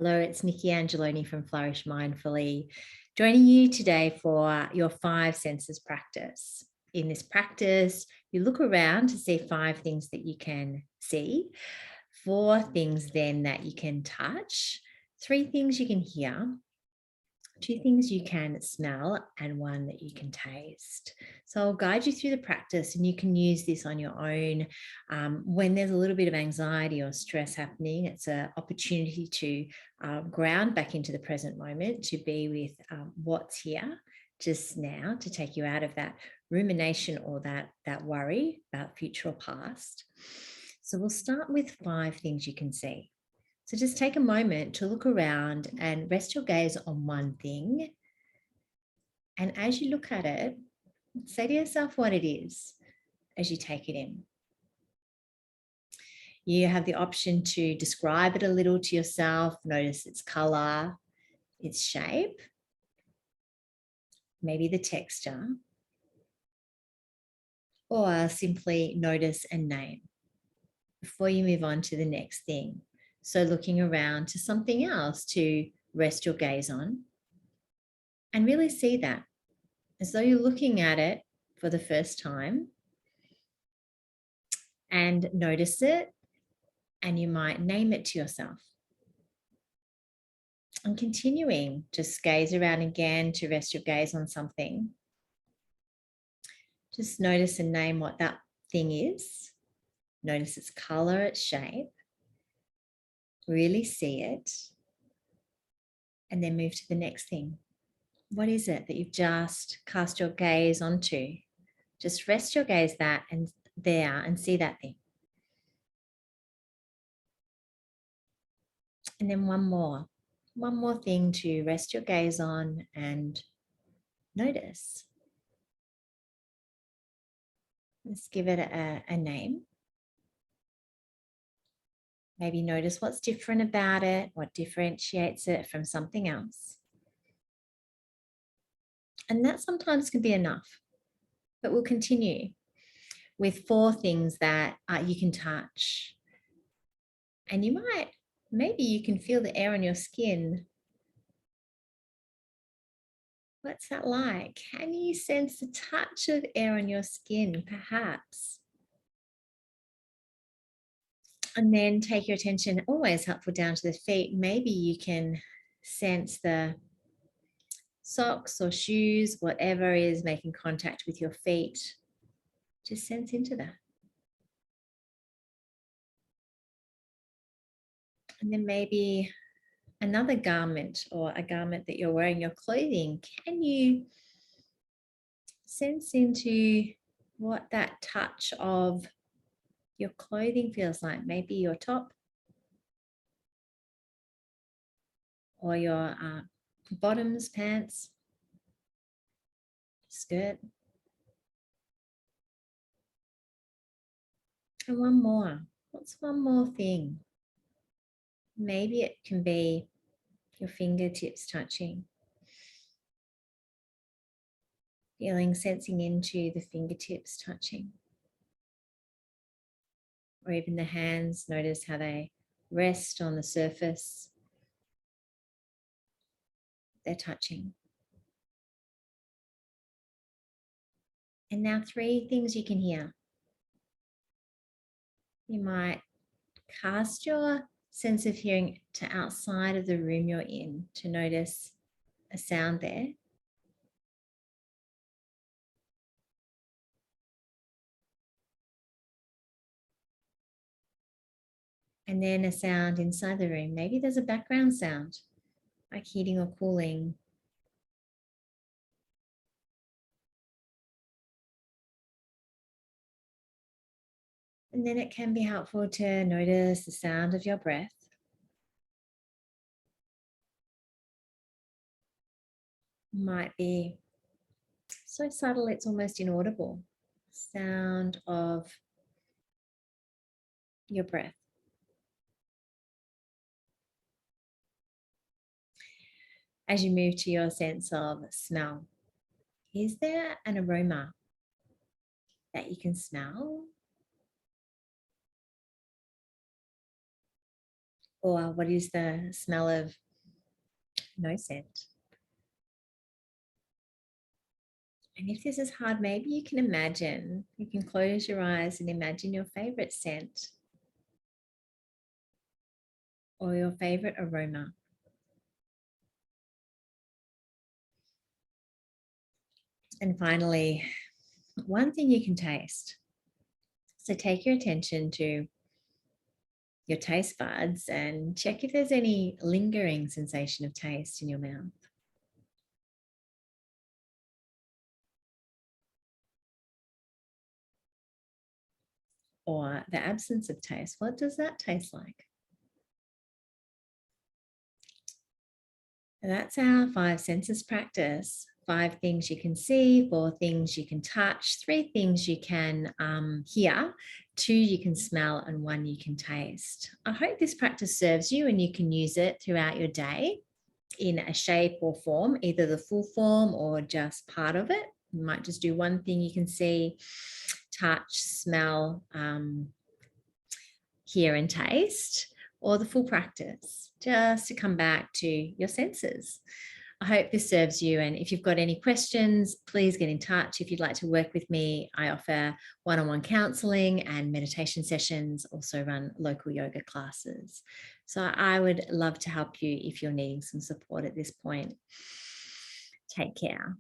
Hello, it's Nikki Angeloni from Flourish Mindfully, joining you today for your 5 senses practice. In this practice, you look around to see 5 things that you can see, 4 things then that you can touch, 3 things you can hear, 2 things you can smell, and 1 that you can taste. So I'll guide you through the practice, and you can use this on your own. When there's a little bit of anxiety or stress happening, it's an opportunity to ground back into the present moment, to be with what's here just now, to take you out of that rumination or that worry about future or past. So we'll start with 5 things you can see. So just take a moment to look around and rest your gaze on one thing. And as you look at it, say to yourself what it is as you take it in. You have the option to describe it a little to yourself, notice its color, its shape, maybe the texture, or simply notice and name before you move on to the next thing. So looking around to something else to rest your gaze on and really see that as though you're looking at it for the first time, and notice it, and you might name it to yourself. And continuing, just gaze around again to rest your gaze on something. Just notice and name what that thing is. Notice its color, its shape. Really see it. And then move to the next thing. What is it that you've just cast your gaze onto? Just rest your gaze there and see that thing. And then one more thing to rest your gaze on and notice. Let's give it a name. Maybe notice what's different about it, what differentiates it from something else. And that sometimes can be enough, but we'll continue with 4 things that you can touch. And maybe you can feel the air on your skin. What's that like? Can you sense the touch of air on your skin, perhaps? And then take your attention, always helpful, down to the feet. Maybe you can sense the socks or shoes, whatever is making contact with your feet. Just sense into that. And then maybe another garment, or a garment that you're wearing, your clothing. Can you sense into what that touch of your clothing feels like? Maybe your top or your bottoms, pants, skirt. And one more. What's one more thing? Maybe it can be your fingertips touching. Sensing into the fingertips touching. Or even the hands, notice how they rest on the surface. They're touching. And now 3 things you can hear. You might cast your sense of hearing to outside of the room you're in to notice a sound there. And then a sound inside the room. Maybe there's a background sound, like heating or cooling. And then it can be helpful to notice the sound of your breath. Might be so subtle it's almost inaudible. Sound of your breath. As you move to your sense of smell, is there an aroma that you can smell? Or what is the smell of no scent? And if this is hard, maybe you can imagine, you can close your eyes and imagine your favorite scent or your favorite aroma. And finally, one thing you can taste. So take your attention to your taste buds and check if there's any lingering sensation of taste in your mouth. Or the absence of taste. What does that taste like? And that's our 5 senses practice. 5 things you can see, 4 things you can touch, 3 things you can hear, 2 you can smell, and 1 you can taste. I hope this practice serves you and you can use it throughout your day in a shape or form, either the full form or just part of it. You might just do one thing you can see, touch, smell, hear and taste, or the full practice, just to come back to your senses. I hope this serves you. And if you've got any questions, please get in touch. If you'd like to work with me, I offer one-on-one counselling and meditation sessions, also run local yoga classes. So I would love to help you if you're needing some support at this point. Take care.